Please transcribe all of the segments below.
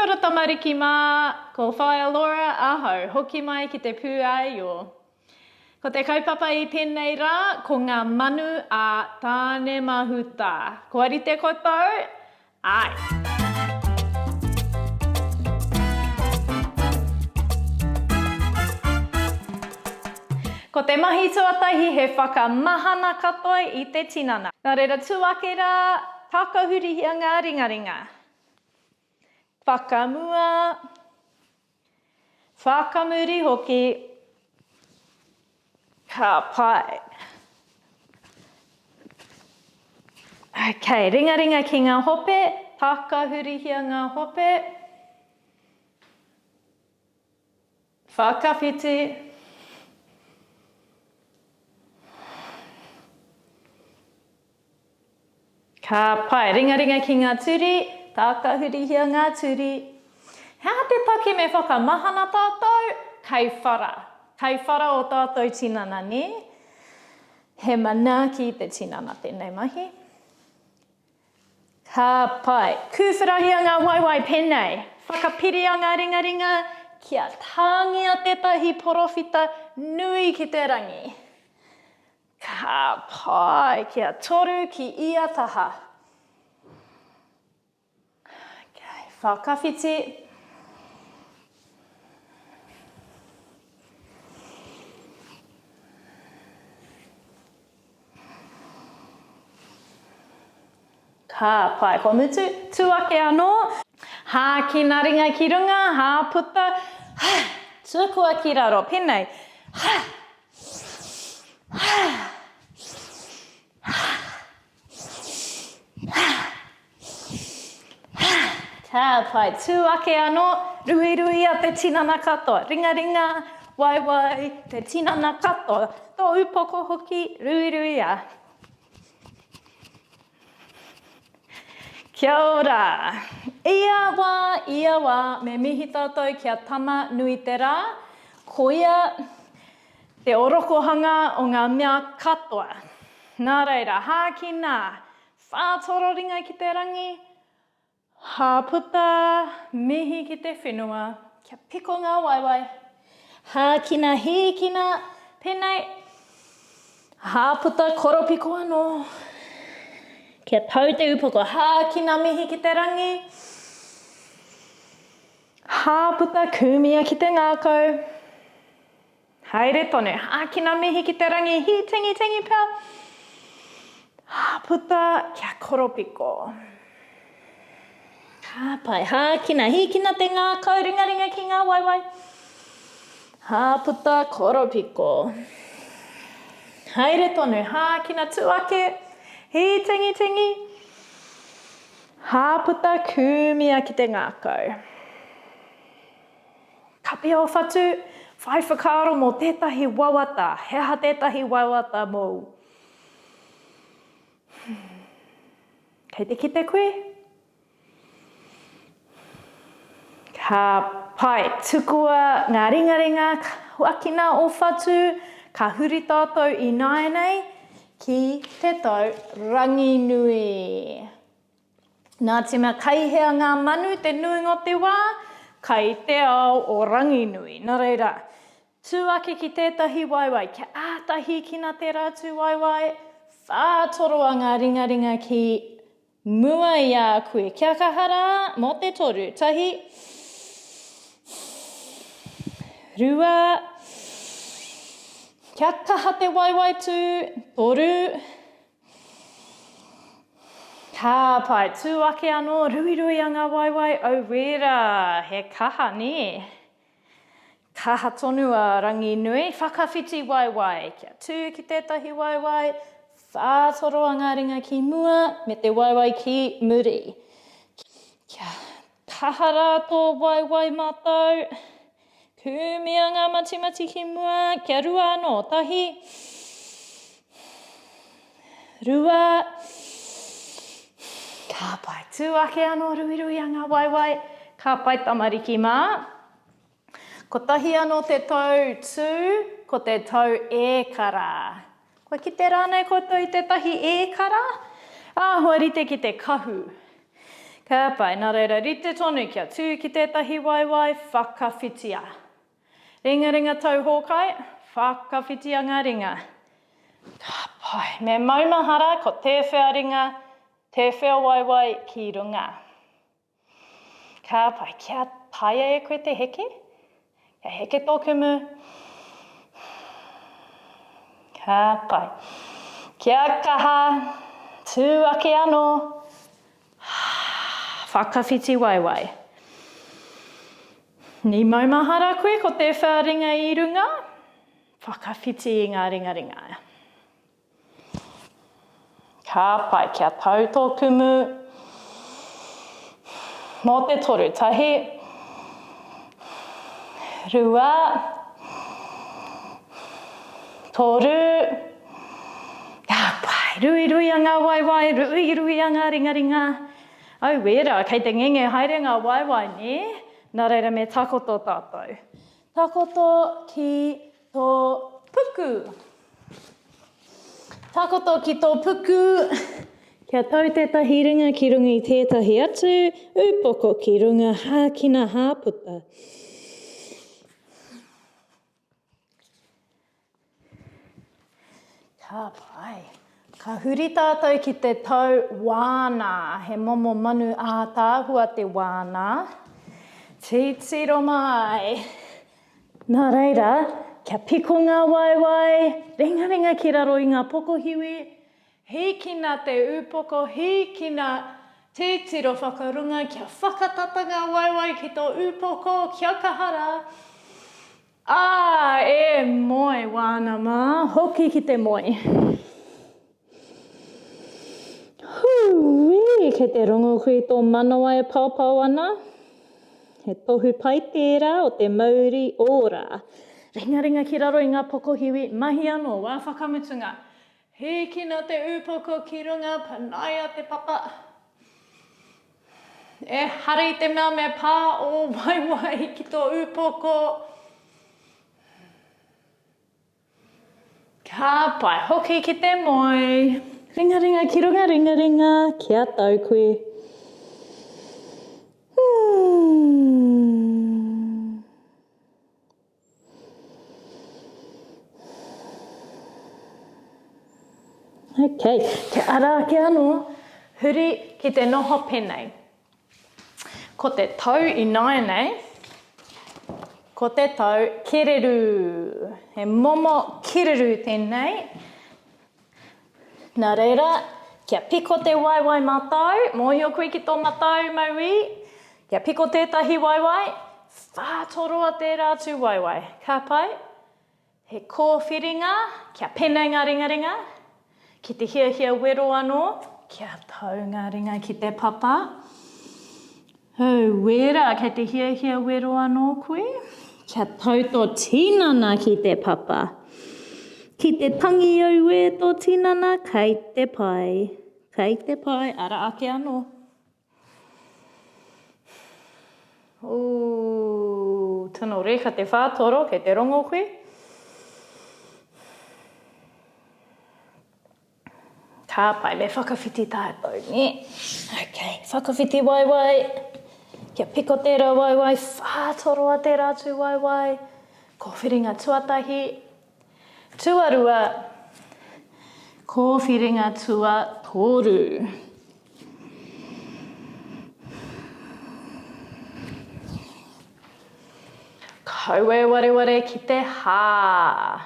Kia ora tamariki mā, ko whaia Laura aho, hoki mai ki te pū ai o. Ko te kaupapa I tēnei rā, ko ngā manu a tāne mahuta. Ko ari te koutou, ai. Ko te mahi tuatahi he whakamahana katoa I te tinana. Nā reira tuake rā, takahurihia ngā ringaringa. Whakamua, whakamuri hoki, ka pai. Okay, ringaringa ki ngā hope, takahurihia ngā hope. Whakawhiti. Ka pai, ringaringa ki ngā turi, takahurihia ngā turi. Hea te take me whakamahana tātou, kei whara. Kei whara o tātou tinana ne. He mana ki te tinana tēnei mahi. Ka pai, kūwhirahia ngā waiwai pēnei. Whakapiria ngā ringaringa, kia tāngia tētahi porowhita nui ki te rangi. Ka pai, kia toru ki ia taha. Okay, whakawhiti. Ka pai, ko mutu, tuake anō. Hā ki ngā ringa ki runga, hā puta. Tukua ki raro, pēnei. Ka pai, tuake anō, ruirui a te tinana katoa. Ringaringa, waiwai, te tinana katoa. Tō upoko hoki, ruirui a. Kia ora. Ia wā, me mihi tātou kia tama nui te rā. Ko ia te orokohanga o ngā mea katoa. Nā reira, hā ki nā, whātoro ringa ki te rangi. Hā puta, mihi ki te whenua, kia piko ngā waiwai. Hā kina, hi kina, pēnei. Hā puta, koropiko anō. Kia tau te upoko, hā kina mihi ki te rangi. Hā puta, kumia ki te ngākau. Haere tonu, hā kina mihi ki te rangi, hi tingi pia. Hā puta, kia koropiko. Ka pai, hā kina, hi kina te ngākau, ringaringa ki ngā waiwai. Hā puta, koropiko. Haere tonu, hā kina tuake, hi tingi. Hā puta, kumia ki te ngākau. Ka pia o whatu, whai whakaaro mō tētahi wawata, heha tētahi wawata mō. Kei te kite koe? Ka pai, tukua ngā ringaringa, huakina o whatu, ka huri tātou I naenei, ki te tau rangi nui. Nā tima kaihea ngā manu te nuinga o te wā, kai te ao o rangi nui. Nā reira, tuake ki tētahi waiwai, kia ātahi kina te rātu waiwai, whātoroa ngā ringaringa ki mua I a koe. Kia kahara, mō te toru, tahi, rua, kia kaha te waiwai tū, toru. Ka pai, tuake anō, ruirui a ngā waiwai, au wera, he kaha ne. Kaha tonu a rangi nui, whakawhiti waiwai, kia tū ki tētahi waiwai, whātoro a ngā ringa ki mua, me te waiwai ki muri. Kia kahara tō waiwai mātou, kumia ngā mati ki mua, kia rua anō, tahi. Rua. Ka pai, tuake anō, ruirui a ngā waiwai, ka pai tamariki mā. Ko tahi anō te tau tū, ko te tau ēkara. Ko ki te rānei koutou I te tahi ēkara, āhua rite ki te kahu. Ka pai, nā reira, rite tonu kia tū ki tētahi waiwai, whakawhitia. Ringa tau hōkai, whakawhitia ngā ringa. Ka pai, me maumahara ko te whea ringa, te whea waiwai ki runga. Ka pai, kia taia e koe te heke, kia heke tōku mu. Ka pai, kia kaha, tū ake anō, whakawhiti waiwai. Ni maumahara koe ko te whea ringa i runga, whakawhiti i ngā ringa. Ka pai, kia tau tōku mu. Mō te toru, tahi, rua, toru, ka pai, rui a ngā waiwai, rui a ngā ringa. Au wera, kei te ngenge haere ngā waiwai ni, nā reira me takoto tātou. Takoto ki tō puku. Takoto ki tō puku, kia tau tētahi ringa ki runga i tētahi atu, upoko ki runga hākina hāputa. Ka pai, ka huri tātou ki te tau wāna, he momo manu a tāhua te wāna. Titiro mai. Nā reira, kia piko ngā waiwai, ringa ki raro i ngā pokohiwi, hikina te upoko, hikina titiro whakarunga, kia whakatata ngā waiwai ki tō upoko, kia kahara. E moe wāna mā, hoki ki te moe. Hui, kei te rongo hui tō manawa e pāpau ana. He tohu pai tērā o te mauri ora. Ringa ki raro i ngā pokohiwi, mahi anō, wā whakamutunga. Hikina te upoko ki runga, panaia te papa. E hari te mea me pā o waiwai ki tō upoko. Ka pai, hoki ki te moe. Ringa ki runga, ringa, kia tau koe. Okay, ke ara ake anō, huri ki te noho penei. Ko te tau i nai nei, ko te tau kereru. He momo kereru tēnei. Nā reira, kia piko te waiwai mātau, mōhio koe ki tō mātau maui, kia piko tētahi waiwai, whātoroa te rātu waiwai. Ka pai, he kōwhiringa, kia penei ngā ringa. Ki te hia wero anō, kia tau ngā ringa ki te papa. Wera, kei te hia wero anō koe. Kia tau tō tinana ki te papa. Ki te tangi au e tō tinana, kei te pai. Kei te pai, ara ake anō. Tino reka te whātoro, kei te rongo koe. Ka pai, me whakawhiti tātou, ne? Okay, whakawhiti waiwai. Kia piko tērā waiwai, whātoroa te rātu waiwai. Kōwhiringa tuatahi. Tuarua, kōwhiringa tua toru. Kaue wareware ki te hā.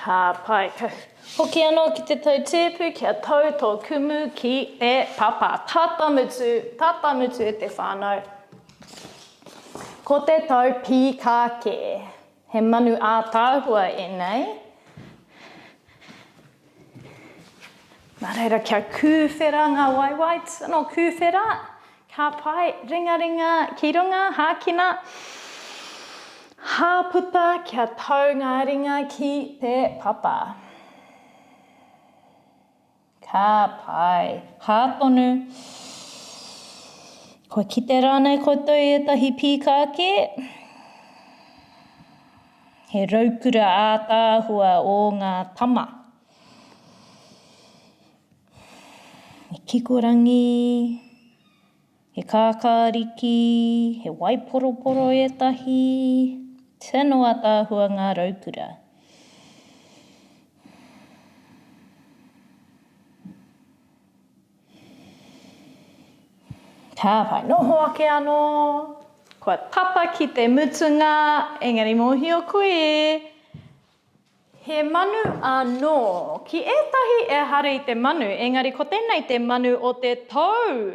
Ka pai, hoki anō ki te tau tēpu, kia tau tō kumu ki te papa. Tata mutu e te whānau. Ko te tau pīkāke, he manu ā tāhua e nei. Nā reira, kia kūwhera ngā waiwai, tino kūwhera. Ka pai, ringa ki runga, hākina. Hāputa, kia tau ngā ringa ki te papa. Ka pai, hātonu. Ko kite rānei koutou e tahi pīkāke. He raukura ātāhua o ngā tama. He kikorangi, he kākāriki, he waiporoporo e tahi. Tino ātāhua ngā raukura. Ka whai noho ake anō, kua tapa ki te mutunga, engari mohi o koe. He manu anō, ki ētahi e hara i te manu, engari ko tēnei te manu o te tau.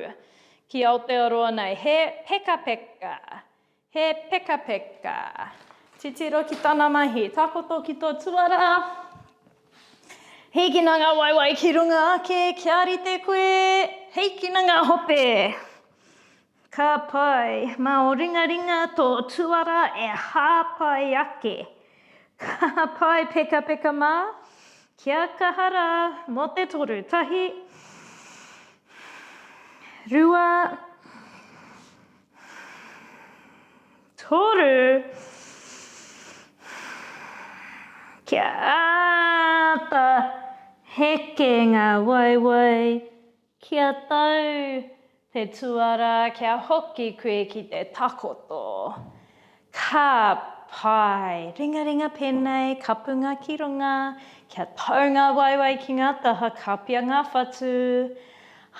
Ki Aotearoa nei, he peka peka, he peka peka. Titiro ki tāna mahi, takoto ki tō tuara. Heikina ngā waiwai ki runga ake, kia rite koe, heikina ngā hope. Ka pai, mā o ringa ringa tō tuara e hāpai ake. Ka pai peka peka mā, kia kahara mo te toru tahi. Rua, toru, kia āta heke ngā waiwai, kia tau te tuara, kia hoki koe ki te takoto. Ka pai, ringa ringa pēnei, ka punga ki runga, kia tau ngā waiwai ki ngā taha, ka pia ngā whatu,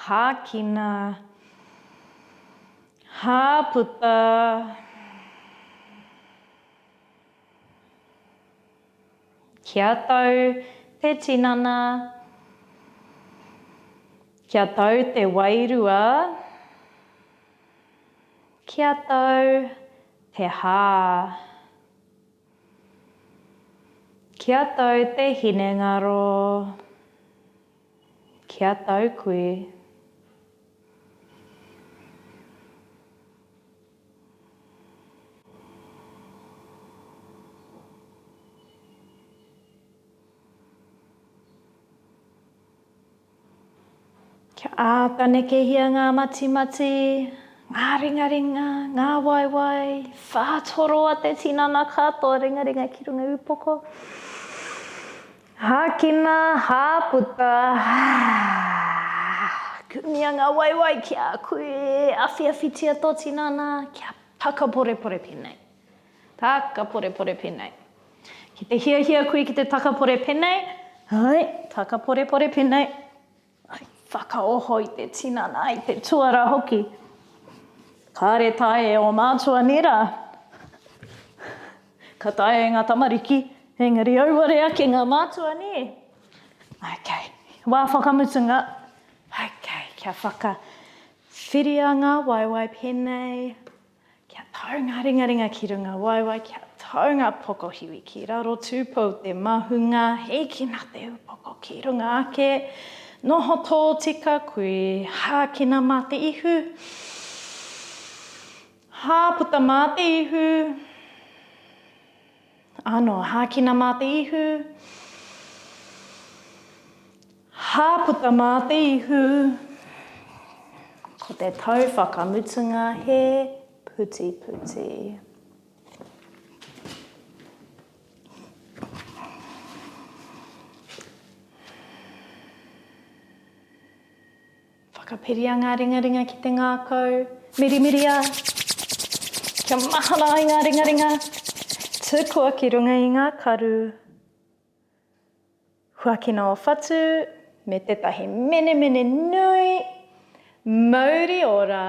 hākina, hāputa, kia tau te tinana, kia tau te wairua, kia tau te hā, kia tau te hinengaro, kia tau koe. Kia ātanekehia ngā mati, ngā ringa ringa, ngā waiwai, whātoroa te tinana katoa ringa ringa ki runga upoko. Hākina, hāputa, kumia ngā waiwai ki a koe, awhiawhitia tō tinana, kia taka pore pore pēnei. Taka pore pore pēnei. Ki te hia koe ki te taka pore pēnei, hai, taka pore pore pēnei. Whakaoho i te tinana, i te tuara hoki. Kāre tae o mātua nera. Ka tae ngā tamariki, engari auare ake ngā mātua ne. Okay, wā whakamutunga. Okay, kia whiria ngā waiwai pēnei. Kia tau ngā ringa ringa ki runga waiwai, kia tau ngā pokohiwi ki raro tūpou te mahunga, heikina te upoko ki runga ake. Noho tō tika koe, hākina mā te ihu, hāputa mā te ihu, anō, hākina mā te ihu, hāputa mā te ihu, ko te tau whakamutunga he puti puti. Whakapiria ngā ringa ringa ki te ngākau, mirimiria, kia mahana i ngā ringa ringa, tūkua ki runga i ngā karu. Huakina o whatu, me tētahi mene nui, mauri ora.